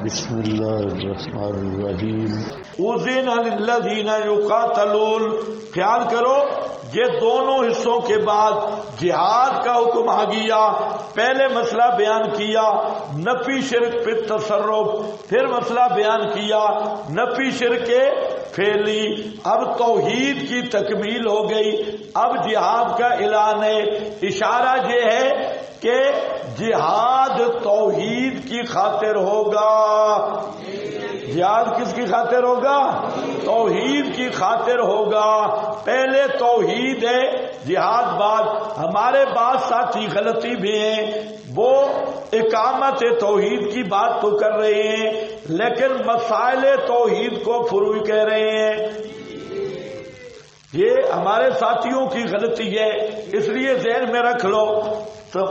بسم اللہ الرحمن الرحیم۔ اذن للذین یقاتلون، خیال کرو یہ دونوں حصوں کے بعد جہاد کا حکم آ گیا۔ پہلے مسئلہ بیان کیا نفی شرک پہ تصرف، پھر مسئلہ بیان کیا نفی شرک فعلی، اب توحید کی تکمیل ہو گئی، اب جہاد کا اعلان ہے۔ اشارہ یہ ہے کہ جہاد توحید کی خاطر ہوگا۔ جہاد کس کی خاطر ہوگا؟ توحید کی خاطر ہوگا۔ پہلے توحید ہے، جہاد بعد۔ ہمارے بعض ساتھی غلطی بھی ہیں، وہ اقامت توحید کی بات تو کر رہے ہیں لیکن مسائل توحید کو فروع کہہ رہے ہیں۔ یہ ہمارے ساتھیوں کی غلطی ہے، اس لیے ذہن میں رکھ لو۔ تو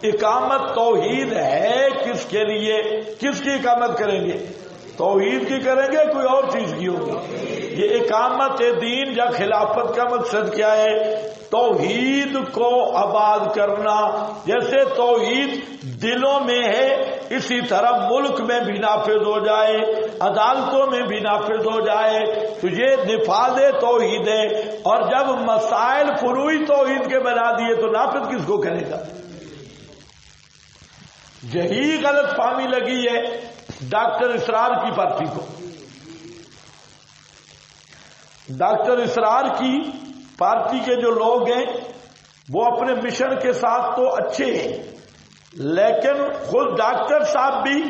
اقامت توحید ہے کس کے لیے؟ کس کی اقامت کریں گے؟ توحید کی کریں گے، کوئی اور چیز کی ہوگی؟ یہ اقامت دین یا خلافت کا مقصد کیا ہے؟ توحید کو آباد کرنا۔ جیسے توحید دلوں میں ہے اسی طرح ملک میں بھی نافذ ہو جائے، عدالتوں میں بھی نافذ ہو جائے، تو یہ نفاذ توحید ہے۔ اور جب مسائل فروعی توحید کے بنا دیے تو نافذ کس کو کرے گا؟ یہی غلط فہمی لگی ہے ڈاکٹر اسرار کی پارٹی کو۔ ڈاکٹر اسرار کی پارٹی کے جو لوگ ہیں وہ اپنے مشن کے ساتھ تو اچھے ہیں، لیکن خود ڈاکٹر صاحب بھی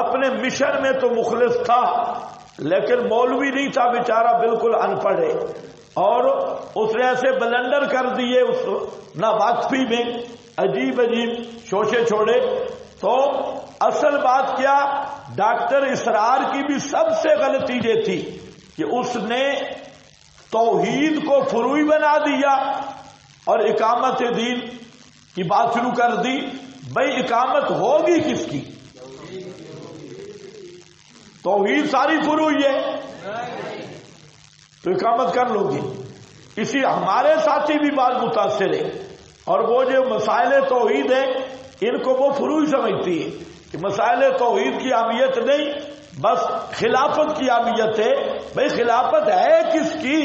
اپنے مشن میں تو مخلص تھا، لیکن مولوی نہیں تھا بیچارہ، بالکل ان پڑھ ہے، اور اس نے ایسے بلنڈر کر دیے اس ناواقفی میں، عجیب عجیب شوشے چھوڑے۔ تو اصل بات کیا، ڈاکٹر اسرار کی بھی سب سے غلطی یہ تھی کہ اس نے توحید کو فروعی بنا دیا اور اقامت دین کی بات شروع کر دی۔ بھئی اقامت ہوگی کس کی؟ توحید ساری فروعی ہے تو اقامت کر لو گی۔ اسی ہمارے ساتھی بھی بعض متاثر ہیں، اور وہ جو مسائل توحید ہیں ان کو وہ فروعی سمجھتی ہے کہ مسائل توحید کی اہمیت نہیں، بس خلافت کی اہمیت ہے۔ بھئی خلافت ہے کس کی؟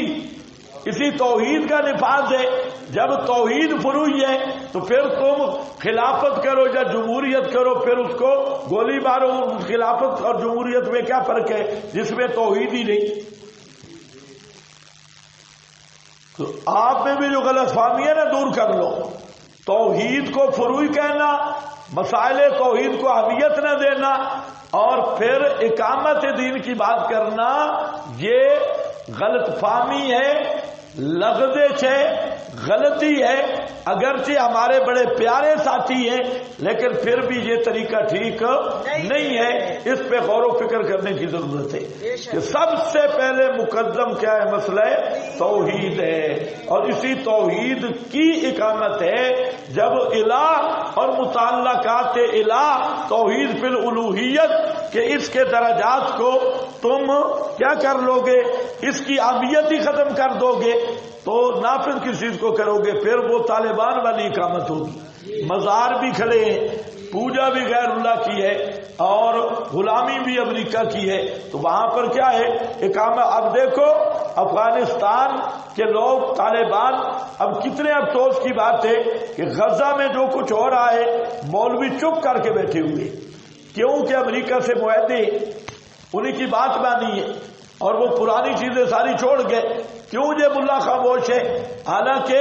اسی توحید کا نفاذ ہے۔ جب توحید فروعی ہے تو پھر تم خلافت کرو یا جمہوریت کرو، پھر اس کو گولی مارو۔ خلافت اور جمہوریت میں کیا فرق ہے جس میں توحید ہی نہیں؟ تو آپ میں بھی جو غلط فہمی ہے نا، دور کر لو۔ توحید کو فروعی کہنا، مسائل توحید کو اہمیت نہ دینا، اور پھر اقامت دین کی بات کرنا، یہ غلط فہمی ہے، لغزش ہے، غلطی ہے۔ اگرچہ ہمارے بڑے پیارے ساتھی ہیں لیکن پھر بھی یہ طریقہ ٹھیک نہیں ہے۔ اس پہ غور و فکر کرنے کی ضرورت ہے کہ سب سے پہلے مقدم کیا ہے؟ مسئلہ توحید ہے، اور اسی توحید کی اقامت ہے۔ جب الہ اور متعلقات الہ، توحید فی الالوہیت کہ اس کے درجات کو تم کیا کر لو گے؟ اس کی اہمیت ہی ختم کر دو گے تو نافذ کس چیز کو کرو گے؟ پھر وہ طالبان والی اقامت ہوگی۔ مزار بھی کھڑے ہیں، پوجا بھی غیر اللہ کی ہے، اور غلامی بھی امریکہ کی ہے، تو وہاں پر کیا ہے؟ اقامت۔ اب دیکھو افغانستان کے لوگ، طالبان، اب کتنے افسوس کی بات ہے کہ غزہ میں جو کچھ ہو رہا ہے مولوی چپ کر کے بیٹھے ہوئے، کیونکہ امریکہ سے معاہدے انہیں کی بات مانی ہے اور وہ پرانی چیزیں ساری چھوڑ گئے۔ کیوں یہ ملا خاموش ہے؟ حالانکہ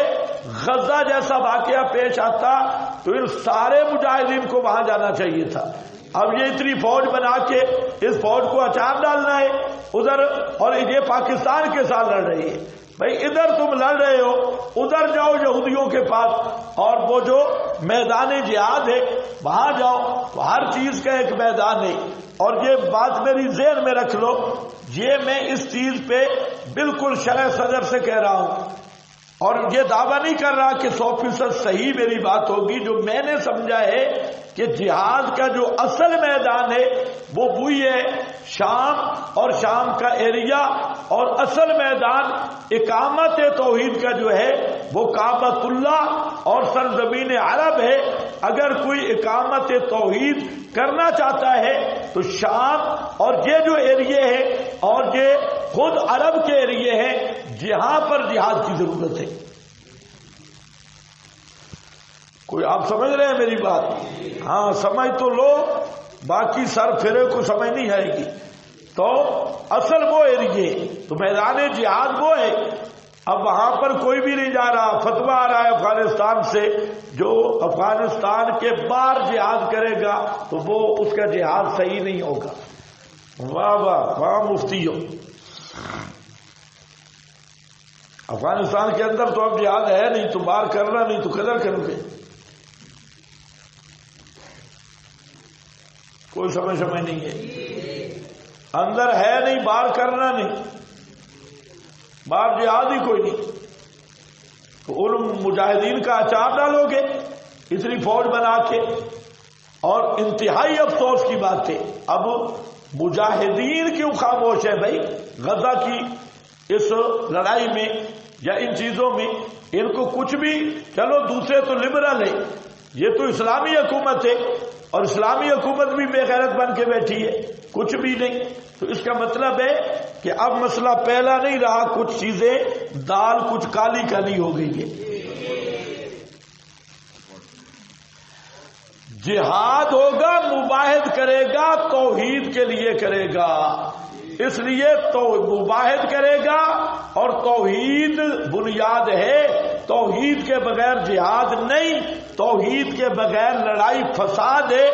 غزہ جیسا واقعہ پیش آتا تو ان سارے مجاہدین کو وہاں جانا چاہیے تھا۔ اب یہ اتنی فوج بنا کے اس فوج کو اچار ڈالنا ہے ادھر، اور یہ پاکستان کے ساتھ لڑ رہی ہے۔ بھائی ادھر تم لڑ رہے ہو، ادھر جاؤ یہودیوں کے پاس، اور وہ جو میدان جہاد ہے وہاں جاؤ۔ تو ہر چیز کا ایک میدان ہے، اور یہ بات میری ذہن میں رکھ لو۔ یہ میں اس چیز پہ بالکل شرح صدر سے کہہ رہا ہوں، اور یہ دعویٰ نہیں کر رہا کہ 100% صحیح میری بات ہوگی۔ جو میں نے سمجھا ہے کہ جہاد کا جو اصل میدان ہے وہ وہی ہے شام اور شام کا ایریا، اور اصل میدان اقامت توحید کا جو ہے وہ کعبۃ اللہ اور سرزمین عرب ہے۔ اگر کوئی اقامت توحید کرنا چاہتا ہے تو شام اور یہ جو ایریے ہیں اور یہ خود عرب کے ایریے ہیں جہاں پر جہاد کی ضرورت ہے. کوئی آپ سمجھ رہے ہیں میری بات؟ ہاں سمجھ تو لو، باقی سر پھرے کو سمجھ نہیں آئے گی. تو اصل وہ ایریے تو میدان جہاد وہ ہے. اب وہاں پر کوئی بھی نہیں جا رہا. فتویٰ آ رہا ہے افغانستان سے، جو افغانستان کے باہر جہاد کرے گا تو وہ اس کا جہاد صحیح نہیں ہوگا. واہ واہ واہ مفتی ہو. افغانستان کے اندر تو اب جہاد ہے نہیں، تو باہر کرنا نہیں تو قدر کرو گے. کوئی سمجھ نہیں ہے. اندر ہے نہیں، باہر کرنا نہیں، باہر جہاد ہی کوئی نہیں. تو ان مجاہدین کا اچار ڈالو گے اتنی فوج بنا کے. اور انتہائی افسوس کی بات ہے اب مجاہدین کیوں خاموش ہے بھائی؟ غزہ کی اس لڑائی میں یا ان چیزوں میں ان کو کچھ بھی، چلو دوسرے تو لبرل ہے، یہ تو اسلامی حکومت ہے اور اسلامی حکومت بھی بے غیرت بن کے بیٹھی ہے، کچھ بھی نہیں. تو اس کا مطلب ہے کہ اب مسئلہ پہلا نہیں رہا، کچھ چیزیں دال کچھ کالی کالی ہو گئی ہے. جہاد ہوگا مباحد کرے گا، توحید کے لیے کرے گا. اس لیے تو مباحد کرے گا اور توحید بنیاد ہے. توحید کے بغیر جہاد نہیں، توحید کے بغیر لڑائی فساد ہے.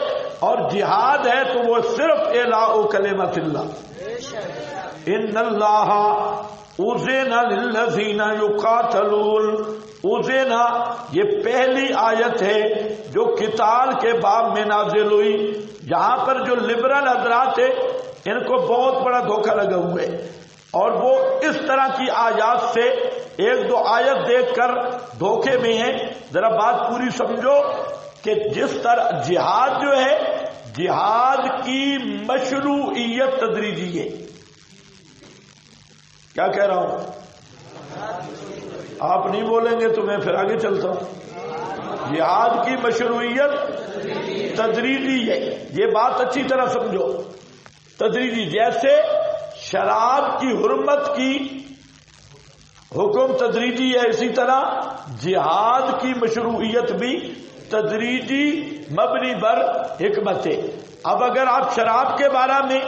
اور جہاد ہے تو وہ صرف اعلاء کلمۃ اللہ. ان اللہ اذن للذین یقاتلون. اذن یہ پہلی آیت ہے جو قتال کے باب میں نازل ہوئی. یہاں پر جو لبرل حضرات ہیں ان کو بہت بڑا دھوکہ لگا ہوا ہے، اور وہ اس طرح کی آیات سے ایک دو آیت دیکھ کر دھوکے میں ہیں. ذرا بات پوری سمجھو کہ جس طرح جہاد جو ہے، جہاد کی مشروعیت تدریجی ہے. کیا کہہ رہا ہوں؟ آپ نہیں بولیں گے تو میں پھر آگے چلتا ہوں. جہاد کی مشروعیت تدریجی ہے، یہ بات اچھی طرح سمجھو. تدریجی، جیسے شراب کی حرمت کی حکم تدریجی ہے، اسی طرح جہاد کی مشروعیت بھی تدریجی مبنی بر حکمت ہے. اب اگر آپ شراب کے بارے میں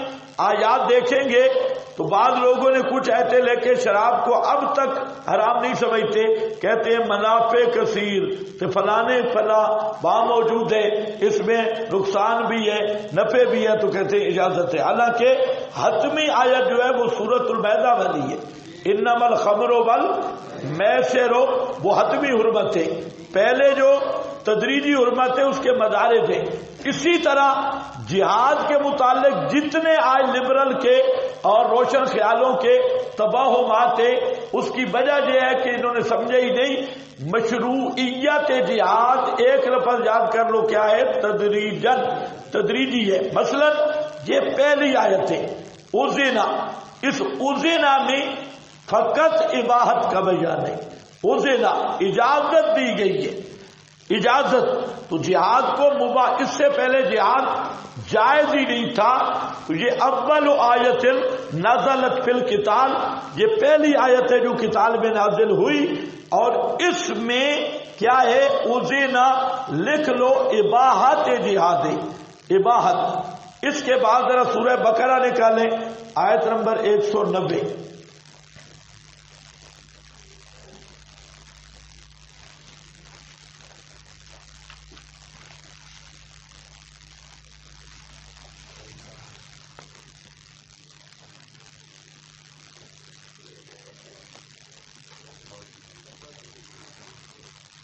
آیات دیکھیں گے تو بعض لوگوں نے کچھ ایسے لے کے شراب کو اب تک حرام نہیں سمجھتے، کہتے ہیں منافع کثیر کہ فلانے فلاں وہاں موجود ہے، اس میں نقصان بھی ہے نفع بھی ہے، تو کہتے ہیں اجازت ہے. حالانکہ حتمی آیت جو ہے وہ سورۃ المائدہ والی ہے، انما الخمر والمیسر، وہ حتمی حرمت ہے. پہلے جو تدریجی حرمت ہے اس کے مدارج ہیں. اسی طرح جہاد کے متعلق جتنے آج لبرل کے اور روشن خیالوں کے تباہمات ہے، اس کی وجہ یہ ہے کہ انہوں نے سمجھا ہی نہیں مشروعیت جہاد. ایک لفظ یاد کر لو کیا ہے؟ تدریجن، تدریجی ہے. مثلا یہ پہلی آیت ہے اذنا. اس اذنا میں فقط اباحت کا بیان ہے. اذنا اجازت دی گئی ہے، اجازت. تو جہاد کو مباح، اس سے پہلے جہاد جائز ہی نہیں تھا. تو یہ اول آیت نزلت فی القتال، یہ پہلی آیت ہے جو قتال میں نازل ہوئی. اور اس میں کیا ہے؟ اذنا لکھ لو اباحت جہاد ہے، اباحت. اس کے بعد ذرا سورہ بقرہ نکالیں، آیت نمبر 190.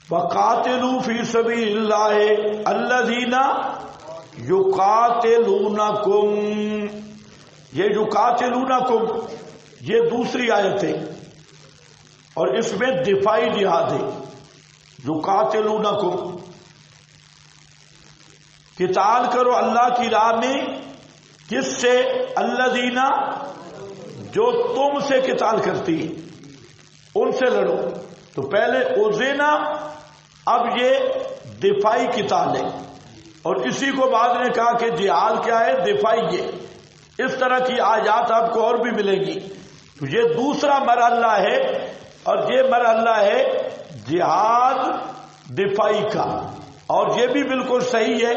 وَقَاتِلُوا فِي سَبِيلِ اللَّهِ الَّذِينَ يُقَاتِلُونَكُمْ. یہ يُقَاتِلُونَكُمْ یہ دوسری آیت ہے اور اس میں دفاعی جہاد ہے. يُقَاتِلُونَكُمْ، قتال کرو اللہ کی راہ میں. کس سے؟ الذین، جو تم سے قتال کرتی ہیں ان سے لڑو. تو پہلے اذنا، اب یہ دفاعی قتال ہے. اور اسی کو بعد نے کہا کہ جہاد کیا ہے؟ دفاعی ہے۔ اس طرح کی آیات آپ کو اور بھی ملیں گی۔ تو یہ دوسرا مرحلہ ہے، اور یہ مرحلہ ہے جہاد دفاعی کا، اور یہ بھی بالکل صحیح ہے۔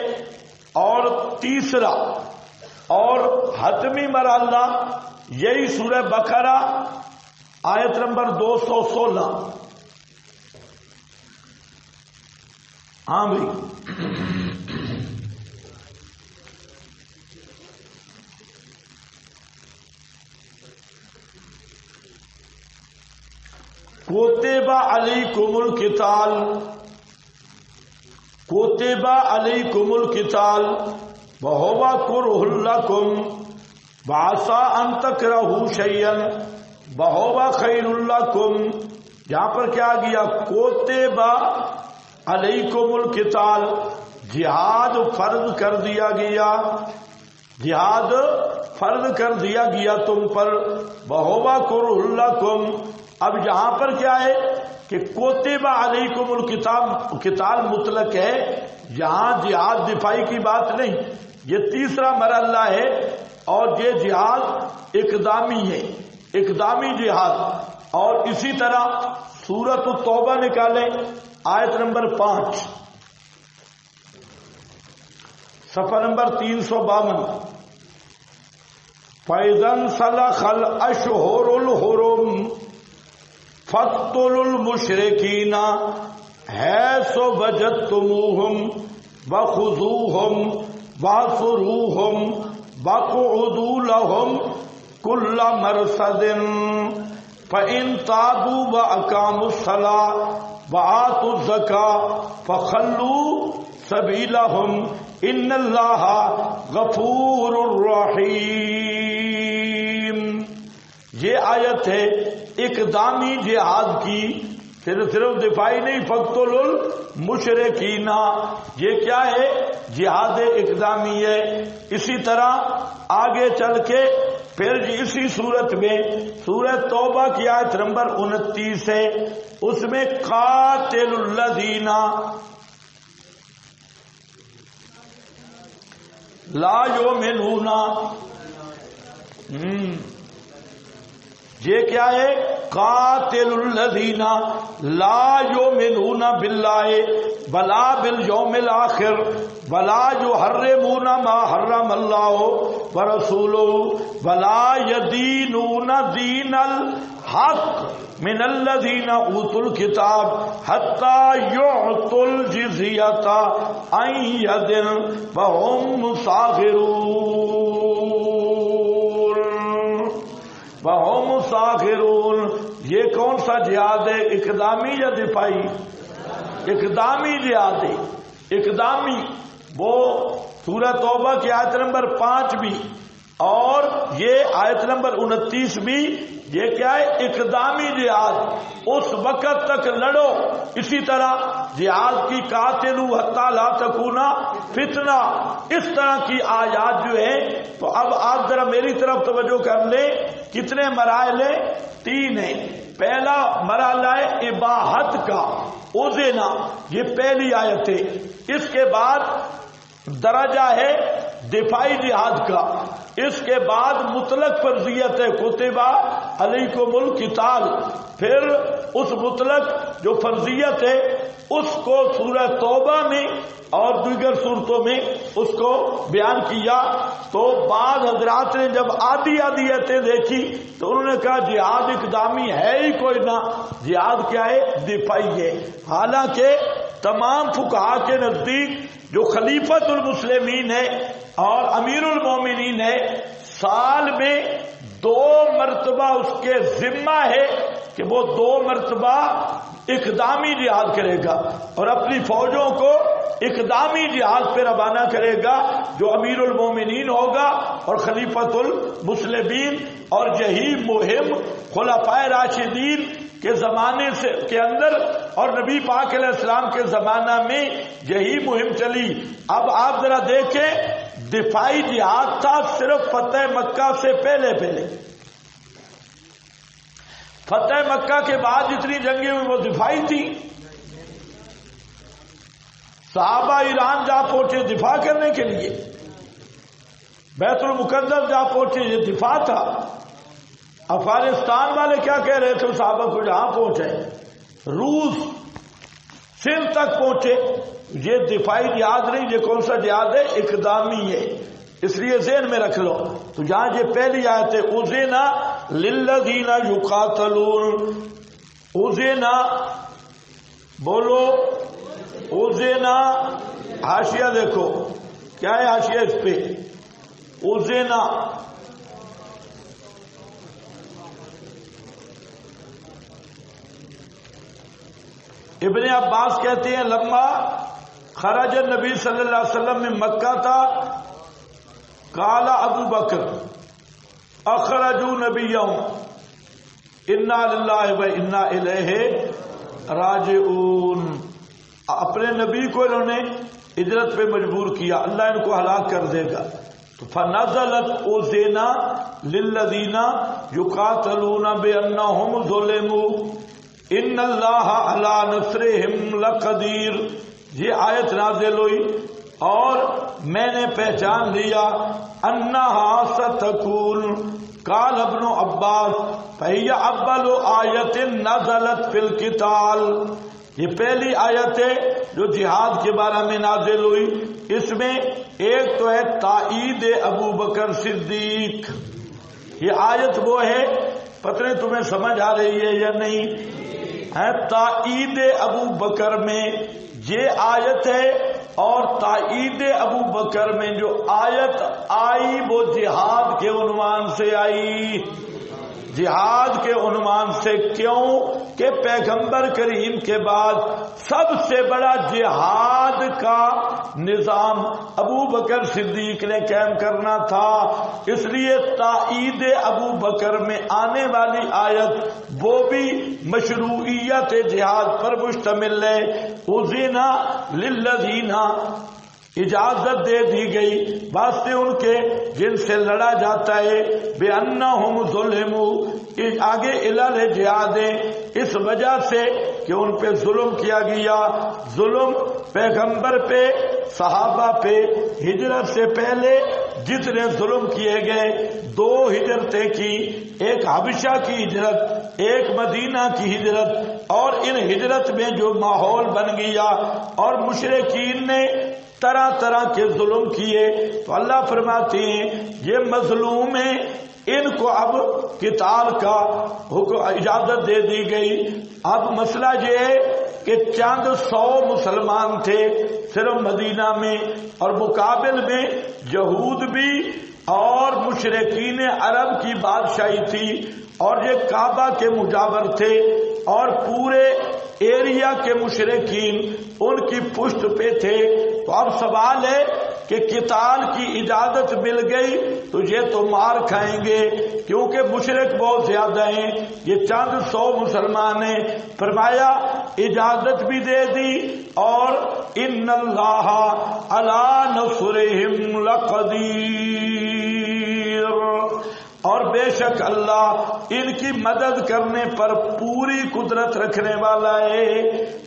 اور تیسرا اور حتمی مرحلہ یہی سورہ بقرہ آیت نمبر 216۔ ہاں بھائی، کوتب علیکم القتال، کوتب علیکم القتال وہو کرہ لکم وعسى ان تکرہوا شیئا وہو خیر لکم۔ یہاں پر کیا گیا؟ کوتب علیکم القتال، جہاد فرض کر دیا گیا، جہاد فرض کر دیا گیا تم پر، وہو کرہ لکم۔ اب یہاں پر کیا ہے کہ کوتب علیکم القتال، قتال مطلق ہے، یہاں جہاد دفاعی کی بات نہیں۔ یہ تیسرا مرحلہ ہے، اور یہ جہاد اقدامی ہے، اقدامی جہاد۔ اور اسی طرح سورۃ التوبہ نکالیں، آیت نمبر 5، صفحہ نمبر 352۔ فَإِذَا انْسَلَخَ الْأَشْهُرُ الْحُرُمُ فَاقْتُلُوا الْمُشْرِكِينَ حَيْثُ وَجَدتُّمُوهُمْ وَخُذُوهُمْ وَاحْصُرُوهُمْ وَاقْعُدُوا لَهُمْ كُلَّ مَرْصَدٍ فَإِن تَابُوا وَأَقَامُوا الصَّلَاةَ وَآتُوا الزَّكَاةَ فَخَلُّوا سَبِيلَهُمْ إِنَّ اللَّهَ غَفُورٌ رَحِيمٌ۔ یہ آیت ہے اقدامی جہاد کی، صرف دفاعی نہیں۔ فَاقْتُلُوا الْمُشْرِكِينَ، یہ کیا ہے؟ جہاد اقدامی ہے۔ اسی طرح آگے چل کے پھر اسی صورت میں سورہ توبہ کی آیت نمبر 29 ہے، اس میں قاتل الذین لا یؤمنون، یہ کیا ہے؟ قاتل الذین لا یؤمنون باللہ ولا بالیوم الآخر ولا یحرمون ما حرم اللہ ورسولہ ولا یدینون دین الحق من الذین اوتوا الکتاب حتی یعطوا الجزیۃ عن ید وهم صاغرون۔ یہ کون سا جہاد ہے؟ اقدامی یا دفاعی؟ اقدامی جہاد ہے، اقدامی۔ وہ سورہ توبہ کی آیت نمبر 5 بھی، اور یہ آیت نمبر 29 بھی، یہ کیا ہے؟ اقدامی جہاد۔ اس وقت تک لڑو۔ اسی طرح جہاد کی قاتلوا حتی لا تکون فتنہ، اس طرح کی آیات جو ہیں۔ تو اب آپ ذرا میری طرف توجہ کر لیں، کتنے مراحل ہیں؟ 3 ہیں۔ پہلا مرحلہ ہے اباحت کا، اوزینا، یہ پہلی آیت ہے۔ اس کے بعد درجہ ہے دفاعی جہاد کا، اس کے بعد مطلق فرضیت ہے کتب علیکم القتال۔ پھر اس مطلق جو فرضیت ہے اس کو سورہ توبہ میں اور دیگر صورتوں میں اس کو بیان کیا۔ تو بعض حضرات نے جب آدھی آیتیں دیکھی تو انہوں نے کہا جہاد اقدامی ہے ہی کوئی نہ، جہاد کیا ہے؟ دفاعی ہے۔ حالانکہ تمام فقہا کے نزدیک جو خلیفۃ المسلمین ہے اور امیر المومنین ہے، سال میں 2 مرتبہ اس کے ذمہ ہے کہ وہ 2 مرتبہ اقدامی جہاد کرے گا اور اپنی فوجوں کو اقدامی جہاد پہ روانہ کرے گا، جو امیر المومنین ہوگا اور خلیفۃ المسلمین۔ اور یہی مہم خلفائے راشدین کے زمانے سے کے اندر اور نبی پاک علیہ السلام کے زمانہ میں یہی مہم چلی۔ اب آپ ذرا دیکھیں، دفاعی جہاد تھا صرف فتح مکہ سے پہلے۔ فتح مکہ کے بعد جتنی جنگیں ہوئی وہ دفاعی تھی۔ صحابہ ایران جا پہنچے دفاع کرنے کے لیے، بیت المقدس جا پہنچے، یہ دفاع تھا۔ افغانستان والے کیا کہہ رہے تھے صحابہ کو جہاں پہنچے، روس سندھ تک پہنچے، یہ دفاعی جہاد نہیں، یہ کون سا جہاد ہے؟ اقدامی ہے، اس لیے ذہن میں رکھ لو۔ تو جہاں یہ پہلی آیت ہے اذن للذین یقاتلون، اذن بولو اذن، حاشیہ دیکھو کیا ہے حاشیہ اس پہ، اذن ابن عباس کہتے ہیں لما خرج النبی صلی اللہ علیہ وسلم میں مکہ تھا، قال ابو بکر اخرجوا نبیہم انا للہ و انا الیہ راجعون، اپنے نبی کو انہوں نے ہجرت پہ مجبور کیا، اللہ ان کو ہلاک کر دے گا۔ تو فنزلت اذن للذین یقاتلون بانہم ظلموا ان اللہ علی نصرہم لقدیر، یہ آیت نازل ہوئی اور میں نے پہچان لیا انہا ستکون، قال ابن عباس فہی اول آیت نزلت فی القتال، یہ پہلی آیت ہے جو جہاد کے بارے میں نازل ہوئی۔ اس میں ایک تو ہے تائید ابو بکر صدیق، یہ آیت وہ ہے، پتہ نہیں تمہیں سمجھ آ رہی ہے یا نہیں، ہے تائید ابو بکر میں یہ آیت ہے، اور تائید ابو بکر میں جو آیت آئی وہ جہاد کے عنوان سے آئی، جہاد کے عنوان سے۔ کیوں کہ پیغمبر کریم کے بعد سب سے بڑا جہاد کا نظام ابو بکر صدیق نے قائم کرنا تھا، اس لیے تائید ابو بکر میں آنے والی آیت وہ بھی مشروعیت جہاد پر مشتمل ہے۔ اذن للذین، اجازت دے دی گئی واسطے ان کے جن سے لڑا جاتا ہے، بِأَنَّهُمْ ظُلِمُوا، آگے علل جہاد ہے اس وجہ سے کہ ان پہ ظلم کیا گیا، ظلم پیغمبر پہ، صحابہ پہ، ہجرت سے پہلے جتنے ظلم کیے گئے، دو ہجرتیں کی، ایک حبشہ کی ہجرت، ایک مدینہ کی ہجرت، اور ان ہجرت میں جو ماحول بن گیا اور مشرکین نے طرح طرح کے ظلم کیے، تو اللہ فرماتے ہیں یہ مظلوم ہیں، ان کو اب قتال کا حکم اجازت دے دی گئی۔ اب مسئلہ یہ ہے کہ چند 100 مسلمان تھے صرف مدینہ میں، اور مقابل میں یہود بھی اور مشرکین عرب کی بادشاہی تھی، اور یہ کعبہ کے مجاور تھے، اور پورے ایریا کے مشرکین ان کی پشت پہ تھے۔ تو اب سوال ہے کہ قتال کی اجازت مل گئی تو یہ تو مار کھائیں گے کیونکہ مشرک بہت زیادہ ہیں، یہ چند 100 مسلمان ہیں، فرمایا اجازت بھی دے دی، اور ان اللہ علی نصرہم لقدیر، اور بے شک اللہ ان کی مدد کرنے پر پوری قدرت رکھنے والا ہے۔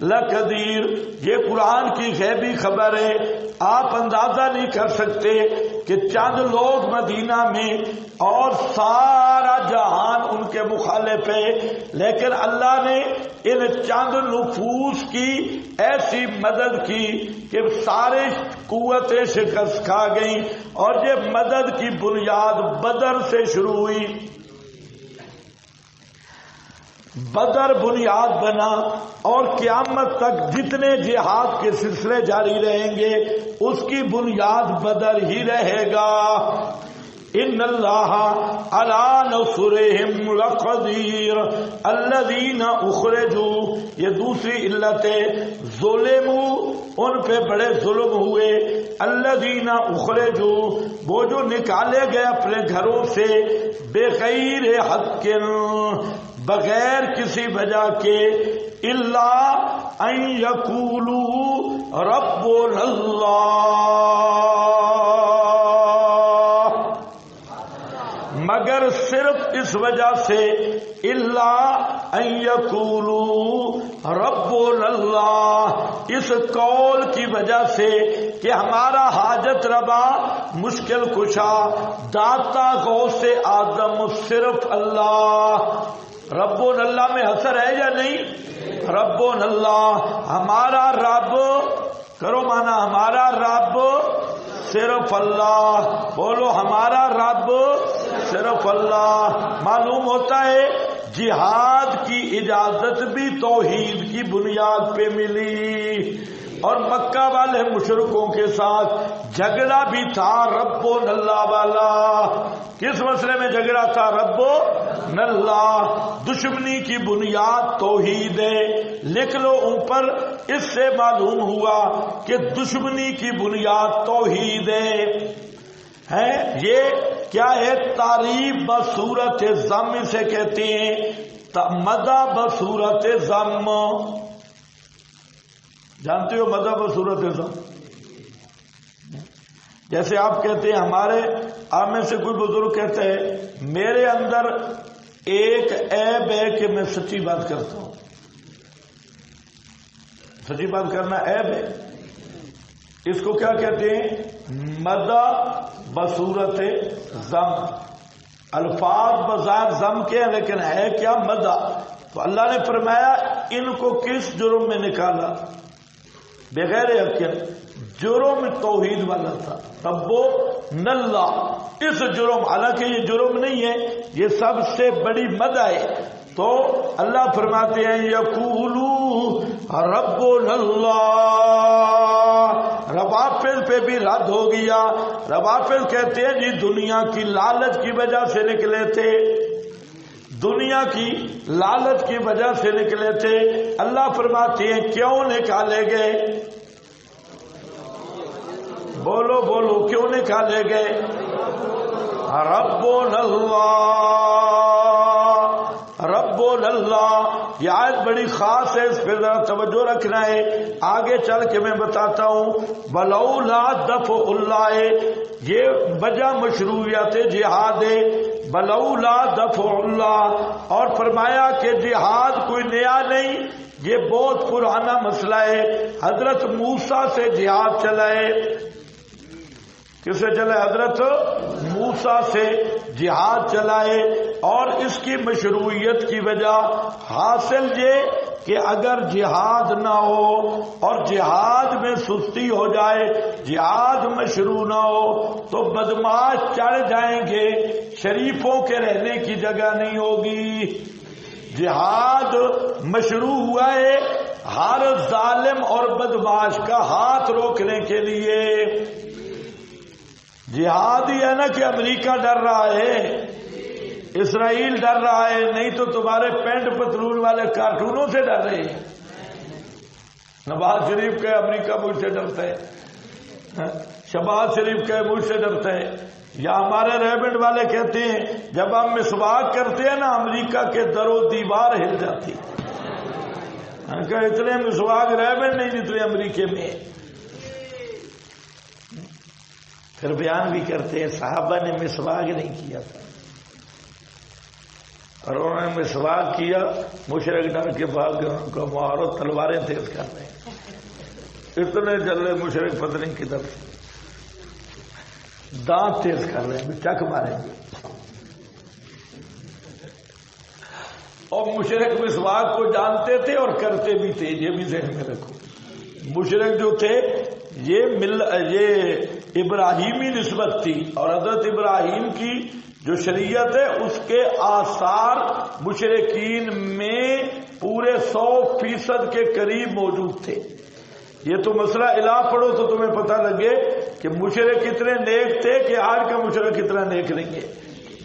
لقدیر، یہ قرآن کی غیبی خبر ہے، آپ اندازہ نہیں کر سکتے کہ چند لوگ مدینہ میں اور سارا جہان ان کے مخالف ہے، لیکن اللہ نے ان چند نفوس کی ایسی مدد کی کہ سارے قوتیں شکست کھا گئیں، اور یہ مدد کی بنیاد بدر سے شروع ہوئی۔ بدر بنیاد بنا، اور قیامت تک جتنے جہاد کے سلسلے جاری رہیں گے اس کی بنیاد بدر ہی رہے گا۔ ان اللہ علی نصرہم لقدیر الذین اخرجوا، یہ دوسری علت ہے، ظلموا، ان پہ بڑے ظلم ہوئے، الذین اخرجوا، وہ جو نکالے گئے اپنے گھروں سے، بغیر حق، بغیر کسی وجہ کے، الا ان یقولوا ربنا اللہ، مگر صرف اس وجہ سے، اللہ ان یقولوا ربنا اللہ، اس قول کی وجہ سے کہ ہمارا حاجت روا، مشکل کشا، داتا غوث آدم صرف اللہ۔ ربنا اللہ میں حسر ہے یا نہیں؟ ربنا اللہ، ہمارا رب، کرو مانا ہمارا رب صرف اللہ، بولو ہمارا رب صرف اللہ۔ معلوم ہوتا ہے جہاد کی اجازت بھی توحید کی بنیاد پہ ملی، اور مکہ والے مشرکوں کے ساتھ جھگڑا بھی تھا ربنا اللہ والا۔ کس مسئلے میں جھگڑا تھا؟ ربنا اللہ، دشمنی کی بنیاد توحید ہے۔ لکھ لو اوپر، اس سے معلوم ہوا کہ دشمنی کی بنیاد توحید ہے۔ یہ کیا ہے؟ تعریف بصورت ضم سے کہتے ہیں، مدح بصورت ضم، جانتے ہو مدح بصورت ضم؟ جیسے آپ کہتے ہیں، ہمارے آپ میں سے کوئی بزرگ کہتے ہیں میرے اندر ایک عیب ہے کہ میں سچی بات کرتا ہوں۔ سچی بات کرنا عیب ہے، اس کو کیا کہتے ہیں؟ مدح بصورت ضم۔ الفاظ بظاہر ضم کے ہیں لیکن ہے کیا؟ مدح۔ تو اللہ نے فرمایا ان کو کس جرم میں نکالا؟ بغیر یقین جرم توحید والا تھا، ربنا اللہ۔ اس جرم، حالانکہ یہ جرم نہیں ہے، یہ سب سے بڑی مدح ہے۔ تو اللہ فرماتے ہیں یقولوا ربنا اللہ۔ روافض پہ بھی رد ہو گیا۔ روافض کہتے ہیں جی دنیا کی لالچ کی وجہ سے نکلے تھے، دنیا کی لالچ کی وجہ سے نکلے تھے۔ اللہ فرماتے ہیں کیوں نکالے گئے؟ بولو بولو، کیوں نکالے گئے؟ ربنا اللہ، ربنا اللہ۔ یہ آیت بڑی خاص ہے، اس پہ ذرا توجہ رکھنا ہے، آگے چل کے میں بتاتا ہوں۔ ولولا دفع اللہ، یہ وجہ مشروعیت جہاد ہے، ولولا دفع اللہ۔ اور فرمایا کہ جہاد کوئی نیا نہیں، یہ بہت پرانا مسئلہ ہے۔ حضرت موسیٰ سے جہاد چلا ہے، کس سے چلا؟ حضرت موسیٰ سے جہاد چلائے، اور اس کی مشروعیت کی وجہ حاصل یہ کہ اگر جہاد نہ ہو اور جہاد میں سستی ہو جائے، جہاد مشروع نہ ہو تو بدماش چڑھ جائیں گے، شریفوں کے رہنے کی جگہ نہیں ہوگی۔ جہاد مشروع ہوا ہے ہر ظالم اور بدماش کا ہاتھ روکنے کے لیے۔ جہاد ہی ہے نا کہ امریکہ ڈر رہا ہے، اسرائیل ڈر رہا ہے، نہیں تو تمہارے پینٹ پتلون والے کارٹونوں سے ڈر رہے ہیں۔ نواز شریف کا امریکہ مجھ سے ڈرتا ہے، شہباز شریف کا مجھ سے ڈرتا ہے، یا ہمارے ریبنڈ والے کہتے ہیں جب ہم مسواک کرتے ہیں نا امریکہ کے در و دیوار ہل جاتی۔ اتنے مسواک ریبنڈ نہیں جتنے امریکہ میں۔ پھر بیان بھی کرتے ہیں صحابہ نے مسواک نہیں کیا تھا، اور انہوں نے مسواک کیا، مشرک ڈر کے بھاگ گئے، ان کو مہارت تلواریں تیز کر رہے ہیں، اتنے جلے مشرک پتہ نہیں کدھر دانت تیز کر رہے ہیں، چک ماریں گے۔ اور مشرک مسواک کو جانتے تھے اور کرتے بھی تھے، یہ بھی ذہن میں رکھو۔ مشرک جو تھے یہ ابراہیمی نسبت تھی، اور حضرت ابراہیم کی جو شریعت ہے اس کے آثار مشرکین میں پورے 100% کے قریب موجود تھے۔ یہ تو مسئلہ الہ پڑھو تو تمہیں پتہ لگے کہ مشرک کتنے نیک تھے کہ آج کا مشرک کتنا نیک نہیں ہے۔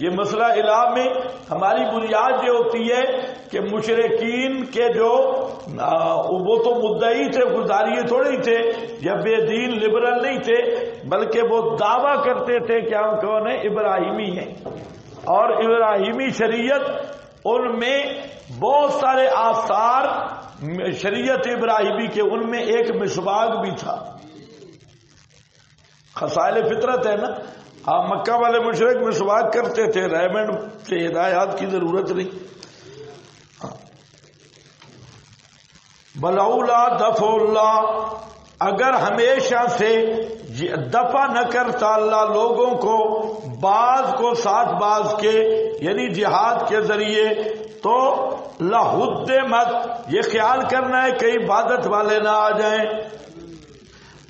یہ مسئلہ الہ میں ہماری بنیاد یہ ہوتی ہے کہ مشرکین کے جو وہ تو مدعی تھے، گزاریے تھوڑے ہی تھے، یا بے دین لبرل نہیں تھے، بلکہ وہ دعویٰ کرتے تھے کہ ہم کون ہیں؟ ابراہیمی ہیں، اور ابراہیمی شریعت ان میں بہت سارے آثار شریعت ابراہیمی کے، ان میں ایک مسواک بھی تھا۔ خصائل فطرت ہے نا، مکہ والے مشرک مسواک کرتے تھے، ریمنڈ سے ہدایات کی ضرورت نہیں۔ ولولا دفع اللہ، اگر ہمیشہ سے دفع نہ کرتا اللہ لوگوں کو بعض کو ساتھ بعض کے، یعنی جہاد کے ذریعے، تو لہدمت، یہ خیال کرنا ہے کہ عبادت والے نہ آ جائیں.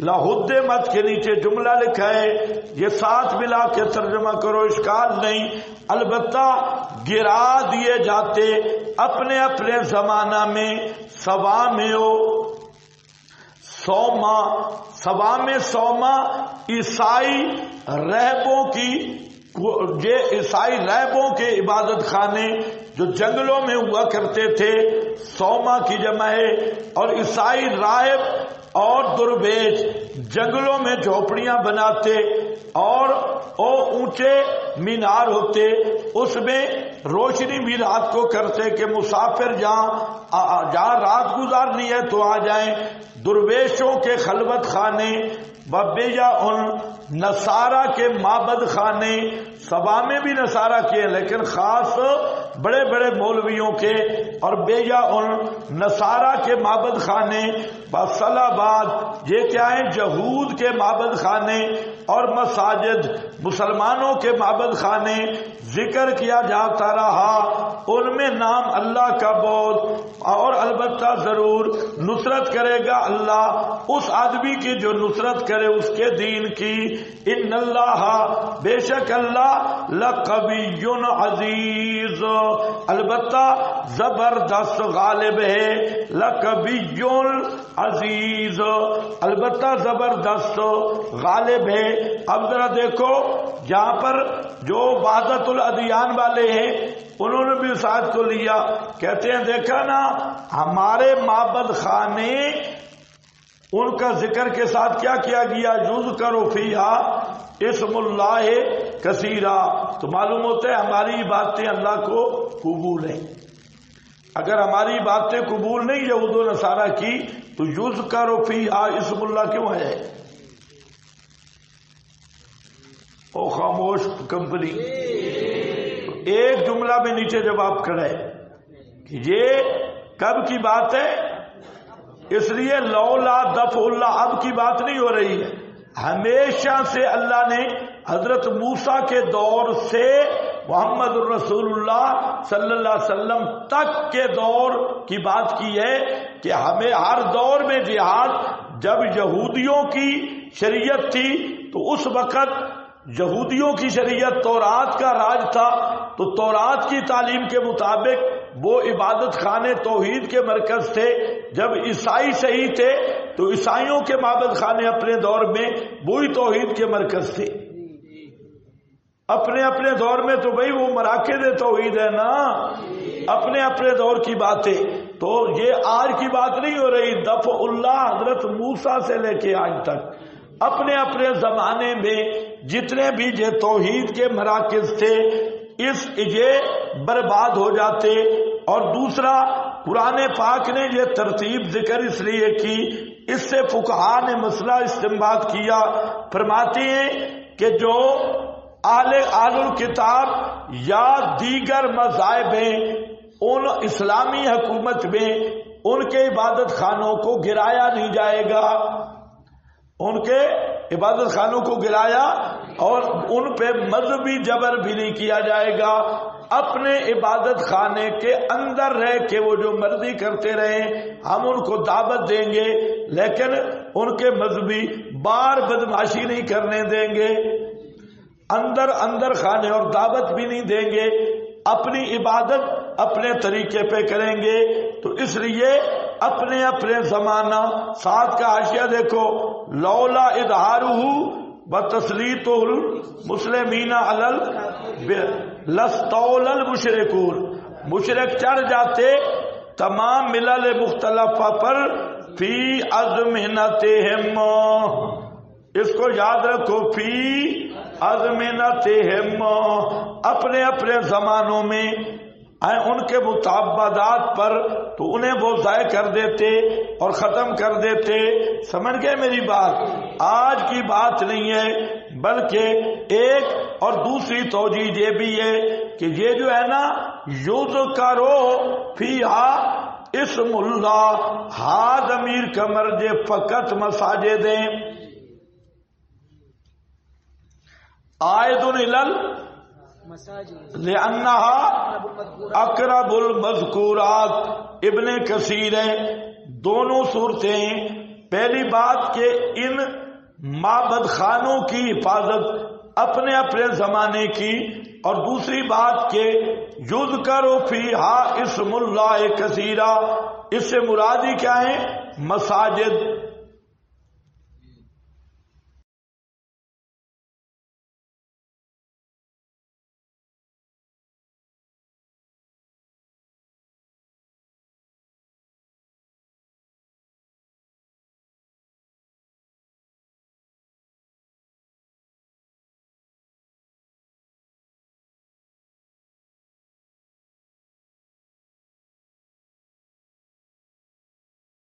لہدمت کے نیچے جملہ لکھا ہے، یہ ساتھ ملا کے ترجمہ کرو، اشکال نہیں. البتہ گرا دیے جاتے اپنے اپنے زمانہ میں. سوامع سوما، سوامع سوما عیسائی رہبوں کی، یہ عیسائی رہبوں کے عبادت خانے جو جنگلوں میں ہوا کرتے تھے، سوما کی جمع ہے. اور عیسائی راہب اور درویش جنگلوں میں جھوپڑیاں بناتے اور اونچے مینار ہوتے، اس میں روشنی بھی رات کو کرتے کہ مسافر جہاں رات گزارنی ہے تو آ جائیں. درویشوں کے خلوت خانے، ببیا ان نصارہ کے معبد خانے. سبا میں بھی نصارہ کے ہیں لیکن خاص بڑے بڑے مولویوں کے، اور بیجا ان نصارہ کے معبد خانے. بصلاباد، یہ کیا ہیں؟ یہود کے معبد خانے. اور مساجد، مسلمانوں کے معبد خانے ذکر کیا جاتا رہا، ان میں نام اللہ کا بہت. اور البتہ ضرور نصرت کرے گا اللہ اس آدمی کی جو نصرت کرے اس کے دین کی. ان اللہ، بے شک اللہ، لقوی عزیز، البتہ زبردست غالب ہے. لقوی عزیز، البتہ زبردست غالب ہے. اب ذرا دیکھو جہاں پر جو وحدت الادیان والے ہیں انہوں نے بھی ساتھ کو لیا، کہتے ہیں دیکھا نا ہمارے معبد خانے، ان کا ذکر کے ساتھ کیا کیا گیا؟ یذکر فیہا اسم اللہ کثیرا. تو معلوم ہوتا ہے ہماری باتیں اللہ کو قبول ہیں. اگر ہماری باتیں قبول نہیں یہود و نصارہ کی تو یذکر فیہا اسم اللہ کیوں ہے؟ او خاموش کمپنی، ایک جملہ میں نیچے جواب کھڑا ہے کہ یہ کب کی بات ہے؟ اس لیے لولا دفع اللہ اب کی بات نہیں ہو رہی ہے. ہمیشہ سے اللہ نے حضرت موسیٰ کے دور سے محمد الرسول اللہ صلی اللہ علیہ وسلم تک کے دور کی بات کی ہے کہ ہمیں ہر دور میں جہاد، جب یہودیوں کی شریعت تھی تو اس وقت یہودیوں کی شریعت تورات کا راج تھا، تو تورات کی تعلیم کے مطابق وہ عبادت خانے توحید کے مرکز تھے. جب عیسائی صحیح تھے تو عیسائیوں کے معبد خانے اپنے دور میں وہی توحید کے مرکز تھے. اپنے اپنے دور میں تو بھائی وہ مراکز توحید ہے نا، اپنے اپنے دور کی باتیں. تو یہ آج کی بات نہیں ہو رہی. دفع اللہ حضرت موسیٰ سے لے کے آج تک اپنے اپنے زمانے میں جتنے بھی یہ توحید کے مراکز تھے یہ برباد ہو جاتے. اور دوسرا قرآن پاک نے یہ ترتیب ذکر اس لیے کی، اس سے فقہا نے مسئلہ استنباط کیا. فرماتے ہیں کہ جو اہل الکتاب یا دیگر مذاہب ہیں ان اسلامی حکومت میں ان کے عبادت خانوں کو گرایا نہیں جائے گا، ان کے عبادت خانوں کو گرایا اور ان پہ مذہبی جبر بھی نہیں کیا جائے گا. اپنے عبادت خانے کے اندر رہ کے وہ جو مرضی کرتے رہیں، ہم ان کو دعوت دیں گے لیکن ان کے مذہبی بار بدماشی نہیں کرنے دیں گے، اندر خانے اور دعوت بھی نہیں دیں گے، اپنی عبادت اپنے طریقے پہ کریں گے. تو اس لیے اپنے اپنے زمانہ. ساتھ کا حاشیہ دیکھو، لولا اظہارہ بتسلیط المسلمین علی لستول المشرکون، مشرک چڑھ جاتے تمام ملل مختلفہ پر فی ازمنتہم. اس کو یاد رکھو، فی ازمنتہم، اپنے اپنے زمانوں میں ان کے مطابقات پر، تو انہیں وہ ضائع کر دیتے اور ختم کر دیتے. سمجھ گئے میری بات؟ آج کی بات نہیں ہے بلکہ ایک اور دوسری توجیہ یہ بھی ہے کہ یہ جو ہے نا یذکرو فیہا اسم اللہ، ہا ضمیر کا مرجع فقط مساجد ہیں، عائد الل لأنہا اقرب المذکورات۔ ابن کثیر ہے دونوں صورتیں، پہلی بات کہ ان معبد خانوں کی حفاظت اپنے اپنے زمانے کی، اور دوسری بات کہ یذکر فیہا اسم اللہ کثیرا، اس سے مرادی کیا ہے؟ مساجد۔